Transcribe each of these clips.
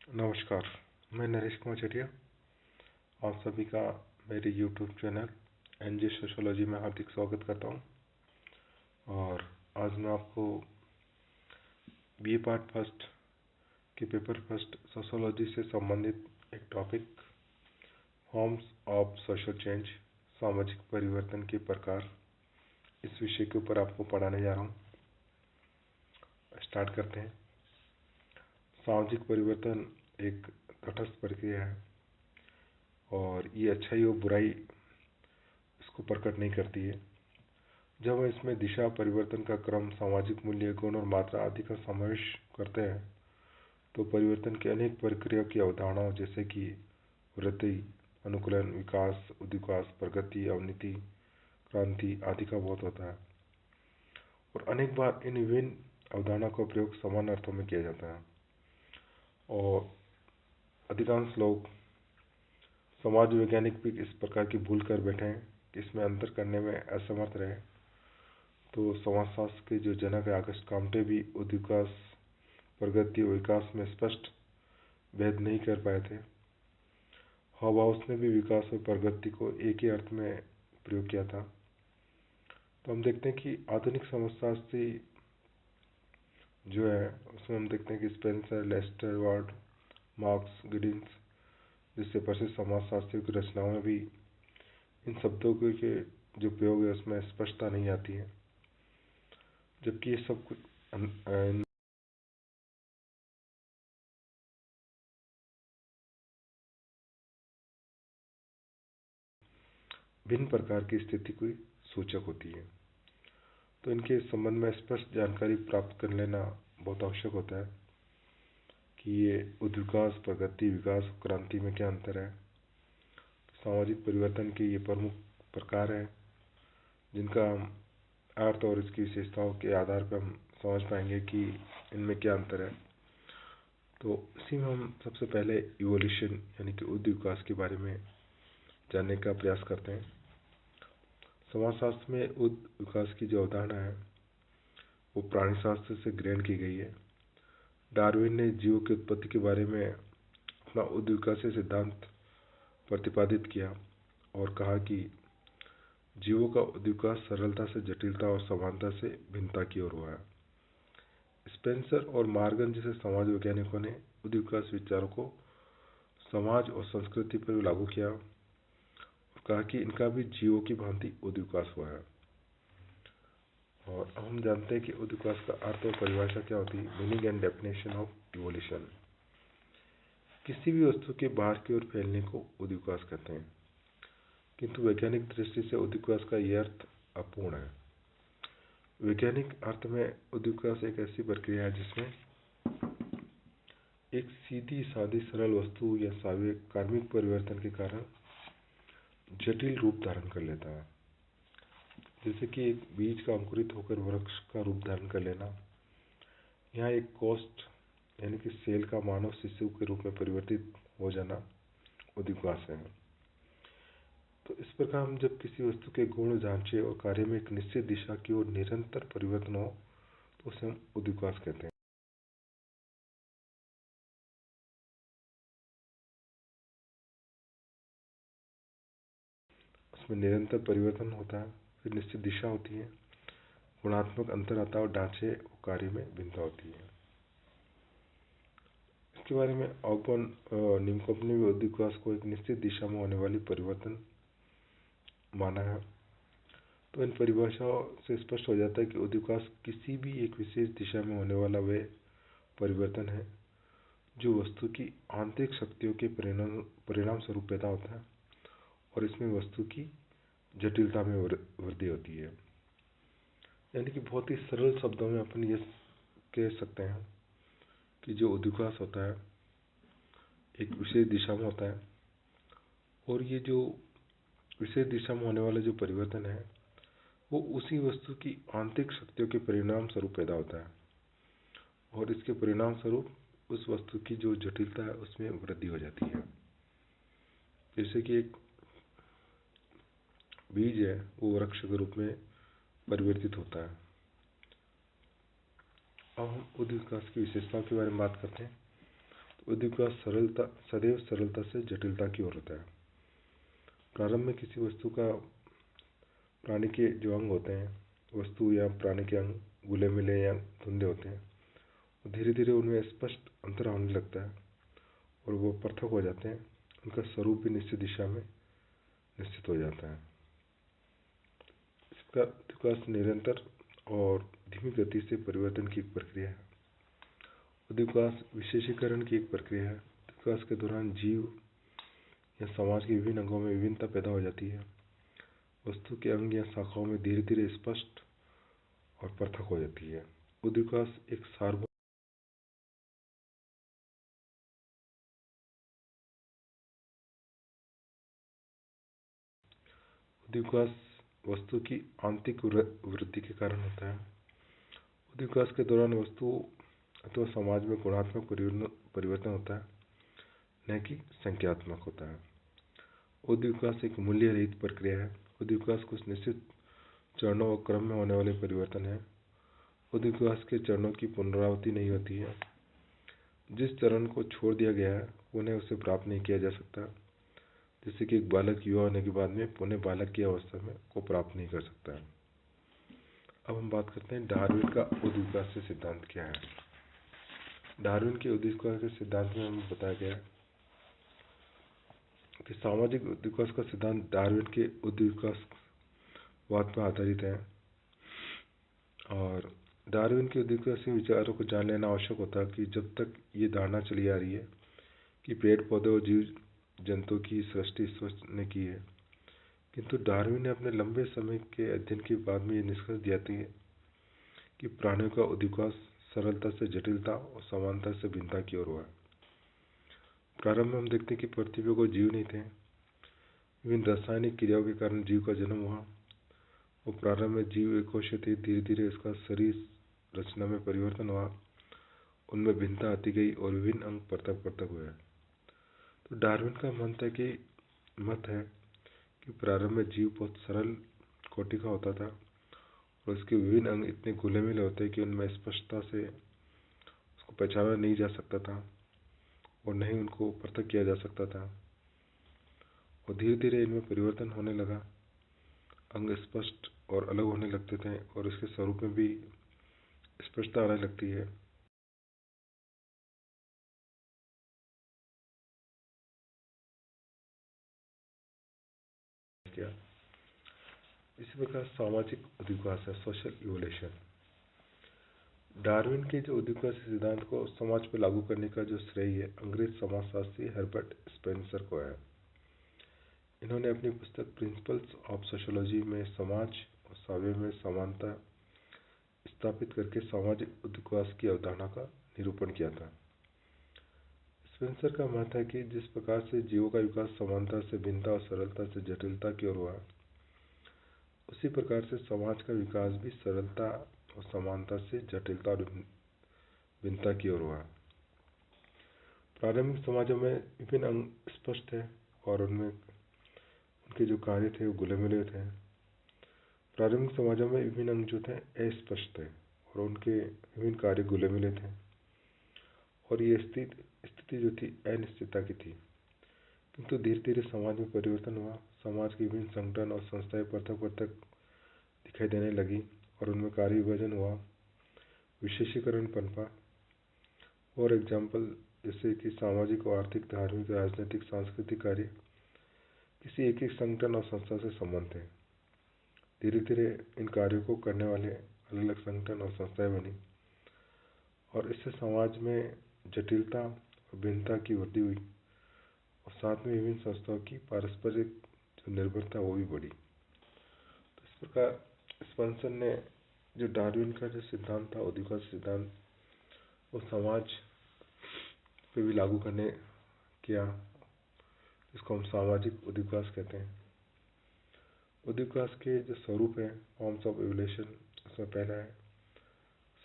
नमस्कार। मैं नरेश कुमार चटिया। आप सभी का मेरे YouTube चैनल एनजे सोशोलॉजी में हार्दिक स्वागत करता हूँ। और आज मैं आपको बीए पार्ट फर्स्ट के पेपर फर्स्ट सोशोलॉजी से संबंधित एक topic forms of social change, सामाजिक परिवर्तन के प्रकार, इस विषय के ऊपर आपको पढ़ाने जा रहा हूँ। स्टार्ट करते हैं। सामाजिक परिवर्तन एक तटस्थ प्रक्रिया है और ये अच्छाई और बुराई इसको प्रकट नहीं करती है। जब हम इसमें दिशा परिवर्तन का क्रम, सामाजिक मूल्य, गुण और मात्रा आदि का समावेश करते हैं तो परिवर्तन की अनेक प्रक्रियाओं की अवधारणाओं जैसे कि वृद्धि, अनुकूलन, विकास, उद्विकास, प्रगति, अवनति, क्रांति आदि का बोध होता है। और अनेक बार इन विभिन्न अवधारणाओं का प्रयोग समान अर्थों में किया जाता है और अधिकांश लोग, समाज वैज्ञानिक भी इस प्रकार की भूल कर बैठे हैं कि इसमें अंतर करने में असमर्थ रहे। तो समाजशास्त्र के जो जनक है ऑगस्ट कॉम्टे भी उद्विकास, प्रगति और विकास में स्पष्ट भेद नहीं कर पाए थे। हॉबाउस ने भी विकास और प्रगति को एक ही अर्थ में प्रयोग किया था। तो हम देखते हैं कि आधुनिक समाजशास्त्री जो है उसमें हम देखते हैं कि स्पेंसर, लेस्टर, वार्ड, मार्क्स, गिडिंस जैसे प्रसिद्ध समाजशास्त्रियों की रचनाओं में भी इन शब्दों के जो प्रयोग है उसमें स्पष्टता नहीं आती है, जबकि ये सब कुछ भिन्न प्रकार की स्थिति की सूचक होती है। तो इनके संबंध में स्पष्ट जानकारी प्राप्त कर लेना बहुत आवश्यक होता है कि ये उद्विकास, प्रगति, विकास, क्रांति में क्या अंतर है। सामाजिक परिवर्तन के ये प्रमुख प्रकार हैं जिनका हम अर्थ और इसकी विशेषताओं के आधार पर हम समझ पाएंगे कि इनमें क्या अंतर है। तो इसी में हम सबसे पहले इवोल्यूशन यानी कि उद्विकास के बारे में जानने का प्रयास करते हैं। समाजशास्त्र में उद्विकास की जो अवधारणा है वो प्राणीशास्त्र से ग्रहण की गई है। डार्विन ने जीवों की उत्पत्ति के बारे में अपना उद्विकास सिद्धांत प्रतिपादित किया और कहा कि जीवों का उद्विकास सरलता से जटिलता और समानता से भिन्नता की ओर हुआ है। स्पेंसर और मॉर्गन जैसे समाज वैज्ञानिकों ने उद्विकास विचारों को समाज और संस्कृति पर लागू किया और कहा कि इनका भी जीवों की भांति उद्विकास हुआ है। और हम जानते हैं कि उद्विकास का अर्थ और परिभाषा क्या होती है। Meaning and definition of evolution. किसी भी वस्तु के बाहर की ओर फैलने को उद्विकास कहते हैं, किंतु वैज्ञानिक दृष्टि से उद्विकास का यह अर्थ अपूर्ण है। वैज्ञानिक अर्थ में उद्विकास एक ऐसी प्रक्रिया है जिसमें एक सीधी सादी सरल वस्तु या कार्मिक परिवर्तन के कारण जटिल रूप धारण कर लेता है। जैसे कि एक बीज का अंकुरित होकर वृक्ष का रूप धारण कर लेना, यहाँ एक कोष्ठ यानी कि सेल का मानव शिशु के रूप में परिवर्तित हो जाना उद्विकास है। तो इस प्रकार हम जब किसी वस्तु के गुण, ढांचे और कार्य में एक निश्चित दिशा की ओर निरंतर परिवर्तन हो तो उसे हम उद्विकास कहते हैं। उसमें निरंतर परिवर्तन होता है, फिर निश्चित दिशा होती है, गुणात्मक अंतर आता है और ढांचे और कार्य में भिन्नता होती है। इसके बारे में ऑगबर्न निमकोप ने भी उद्विकास को एक निश्चित दिशा में होने वाली परिवर्तन माना है। तो इन परिभाषाओं से स्पष्ट हो जाता है कि उद्विकास किसी भी एक विशेष दिशा में होने वाला वह परिवर्तन है जो वस्तु की आंतरिक शक्तियों के परिणाम स्वरूप पैदा होता है और इसमें वस्तु की जटिलता में वृद्धि होती है। यानी कि बहुत ही सरल शब्दों में अपन ये कह सकते हैं कि जो उद्विकास होता है एक विशेष दिशा में होता है और ये जो विशेष दिशा में होने वाला जो परिवर्तन है वो उसी वस्तु की आंतरिक शक्तियों के परिणाम स्वरूप पैदा होता है और इसके परिणाम स्वरूप उस वस्तु की जो जटिलता है उसमें वृद्धि हो जाती है। जैसे कि एक बीज है वो वृक्ष के रूप में परिवर्तित होता है। अब हम उद्विकास की विशेषताओं के बारे में बात करते हैं। उद्विकास सदैव सरलता से जटिलता की ओर होता है। प्रारंभ में किसी वस्तु का प्राणी के जो अंग होते हैं, वस्तु या प्राणी के अंग गुले मिले या धुंधे होते हैं, धीरे धीरे उनमें स्पष्ट अंतर होने लगता है और वो पृथक हो जाते हैं। उनका स्वरूप भी निश्चित दिशा में निश्चित हो जाता है। इसका विकास निरंतर और धीमी गति से परिवर्तन की एक प्रक्रिया है। उद्विकास विशेषीकरण की एक प्रक्रिया है। विकास के दौरान जीव या समाज के विभिन्न अंगों में विभिन्नता पैदा हो जाती है। वस्तु के अंग या शाखाओं में धीरे धीरे स्पष्ट और पृथक हो जाती है। उद्विकास एक उद्विकास वस्तु की आंतरिक वृद्धि के कारण होता है। उद्विकास के दौरान वस्तु अथवा समाज में गुणात्मक परिवर्तन होता है, न कि संख्यात्मक होता है। उद्विकास एक मूल्य रहित प्रक्रिया है। उद्विकास कुछ निश्चित चरणों और क्रम में होने वाले परिवर्तन है। उद्विकास के चरणों की पुनरावृत्ति नहीं होती है। जिस चरण को छोड़ दिया गया है उन्हें उसे प्राप्त नहीं किया जा सकता। जैसे कि एक बालक युवा होने के बाद में पुनः बालक की अवस्था में को प्राप्त नहीं कर सकता है। अब हम बात करते हैं डार्विन का उद्विकास से सिद्धांत क्या है। डार्विन के उद्विकास के सिद्धांत में हमें बताया गया है कि सामाजिक उद्विकास का सिद्धांत डार्विन के उद्विकासवाद पर आधारित है और डार्विन के उद्विकासी विचारों को जान लेना आवश्यक होता है कि जब तक ये धारणा चली आ रही है कि पेड़ पौधे और जीव जंतु की सृष्टि ईश्वर ने की है, किंतु डार्विन ने अपने लंबे समय के अध्ययन के बाद में ये निष्कर्ष दिया था कि प्राणियों का उद्विकास सरलता से जटिलता और समानता से भिन्नता की ओर हुआ। प्रारंभ में हम देखते हैं कि पृथ्वी पर कोई जीव नहीं थे। विभिन्न रासायनिक क्रियाओं के कारण जीव का जन्म हुआ और प्रारंभ में जीव एक कोश थे। धीरे धीरे इसका शरीर रचना में परिवर्तन हुआ, उनमें भिन्नता आती गई और विभिन्न अंग पृथक पृथक हुए। तो डार्विन का मत है कि प्रारंभ में जीव बहुत सरल कोटि का होता था और उसके विभिन्न अंग इतने घुले मिले होते कि उनमें स्पष्टता से उसको पहचाना नहीं जा सकता था और न ही उनको पृथक किया जा सकता था। और धीरे धीरे इनमें परिवर्तन होने लगा, अंग स्पष्ट और अलग होने लगते थे और इसके स्वरूप में भी स्पष्टता आने लगती है। क्या इसी प्रकार सामाजिक उद्विकास है, सोशल इवोल्यूशन। डार्विन के जो उद्विकास सिद्धांत को समाज पर लागू करने का जो श्रेय है अंग्रेज समाजशास्त्री हर्बर्ट स्पेंसर को है। इन्होंने अपनी पुस्तक प्रिंसिपल्स ऑफ सोशियोलॉजी में समाज और साम्य में समानता स्थापित करके सामाजिक उद्विकास की अवधारणा का निरूपण किया था। स्पेंसर का मत है कि जिस प्रकार से जीवों का विकास समानता से भिन्नता और सरलता से जटिलता की ओर हुआ, उसी प्रकार से समाज का विकास भी सरलता और समानता से जटिलता और भिन्नता की ओर हुआ। प्रारंभिक समाजों में विभिन्न अंग स्पष्ट थे और उनमें उनके जो कार्य थे वो गुले मिले थे। प्रारंभिक समाजों में विभिन्न अंग जो थे अस्पष्ट थे और उनके विभिन्न कार्य गुले मिले थे और ये स्थिति जो थी अनिश्चितता की थी। किंतु धीरे धीरे समाज में परिवर्तन हुआ। समाज के विभिन्न संगठन और संस्थाएं पृथक पृथक दिखाई देने लगी और उनमें कार्य विभाजन हुआ, विशेषीकरण पनपा। और एग्जाम्पल जैसे कि सामाजिक और आर्थिक, धार्मिक, राजनीतिक, सांस्कृतिक कार्य किसी एक ही संगठन और संस्था से संबंध थे। धीरे धीरे इन कार्यों को करने वाले अलग अलग संगठन और संस्थाएं बनी और इससे समाज में जटिलता और भिन्नता की वृद्धि हुई और साथ में विभिन्न संस्थाओं की पारस्परिक जो निर्भरता वो भी बढ़ी। तो इस प्रकार स्पेंसर ने जो डार्विन का जो सिद्धांत था, उद्विकास सिद्धांत, वो समाज पे भी लागू करने किया, इसको हम सामाजिक उद्विकास कहते हैं। उद्विकास के जो स्वरूप है, फॉर्म्स ऑफ इवोल्यूशन, उसमें पहला है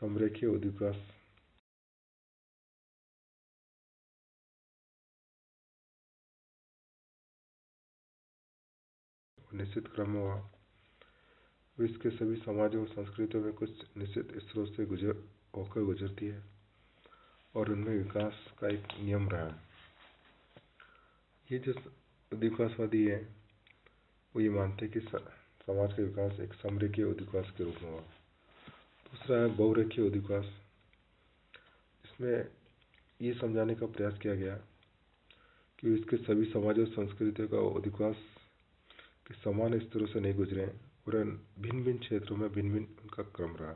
समरेखीय उद्विकास। निश्चित क्रम में हुआ। विश्व के सभी समाजों और संस्कृतियों में कुछ निश्चित स्रोत से होकर गुजरती है और उनमें विकास का एक नियम रहा है। ये जो उद्विकासवादी है वो ये मानते हैं कि समाज का विकास एक समरेखीय उद्विकास के रूप में हुआ। दूसरा है बहुरेखीय उद्विकास। इसमें ये समझाने का प्रयास किया गया कि इसके सभी समाज और संस्कृतियों का उद्विकास के समान स्तरों से नहीं गुजरे और भिन्न भिन्न क्षेत्रों में भिन्न भिन्न उनका क्रम रहा।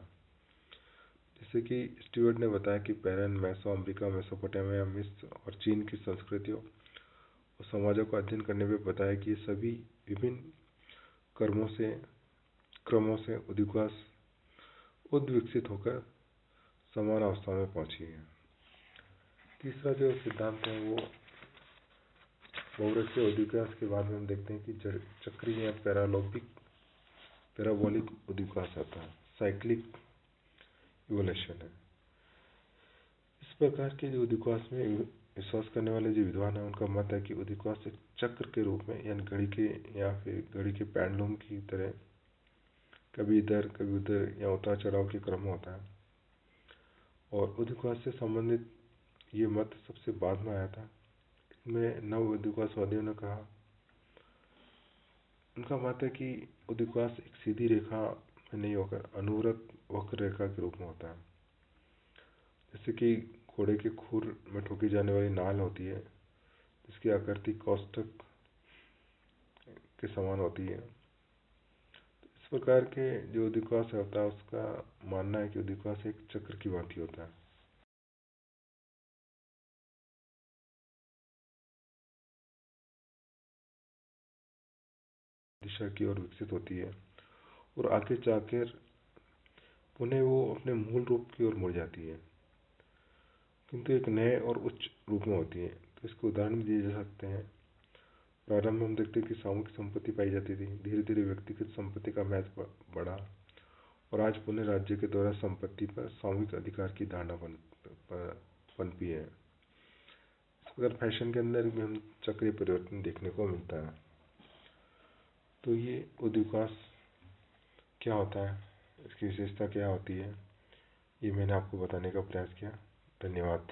जैसे कि स्टीवर्ट ने बताया कि पैरन, मेसो अमेरिका, मेसोपोटामिया, मिस्र और चीन की संस्कृतियों और समाजों का अध्ययन करने में बताया कि ये सभी विभिन्न क्रमों से उद्विकसित होकर समान अवस्था में पहुंची है। तीसरा जो सिद्धांत है वो बहुरेखीय उद्विकास के बाद में हम देखते हैं कि चक्रीय या पैराबोलिक उद्विकास आता है, साइक्लिक इवोल्यूशन है। इस प्रकार के जो उद्विकास में विश्वास करने वाले जो विद्वान हैं उनका मत है कि उद्विकास एक चक्र के रूप में यानी घड़ी के पेंडुलम की तरह कभी इधर कभी उधर या उतार चढ़ाव के क्रम में होता है। और उद्विकास से संबंधित ये मत सबसे बाद में आया था। इसमें नव उद्विकासवादियों ने कहा, उनका मत है कि उद्विकास एक सीधी रेखा में नहीं होकर अनुव्रत वक्र रेखा के रूप में होता है। जैसे कि घोड़े के खुर में ठोकी जाने वाली नाल होती है जिसकी आकृति कोष्ठक के समान होती है। इस प्रकार के जो उद्विकास होता है उसका मानना है कि उद्विकास एक चक्र की भांति होता है। दिशा की ओर विकसित होती है और आगे जाकर पुनः वो अपने मूल रूप की ओर मुड़ जाती है, किंतु एक नए और उच्च रूप में होती है। तो इसके उदाहरण दिए जा सकते हैं। प्रारंभ में हम देखते हैं कि सामूहिक संपत्ति पाई जाती थी, धीरे धीरे व्यक्तिगत संपत्ति का महत्व बढ़ा और आज पुनः राज्य के द्वारा संपत्ति पर सामूहिक अधिकार की धारणा पनपी है। इस प्रकार फैशन के अंदर भी हम चक्रीय परिवर्तन देखने को मिलता है। तो ये उद्विकास क्या होता है, इसकी विशेषता क्या होती है, ये मैंने आपको बताने का प्रयास किया। धन्यवाद।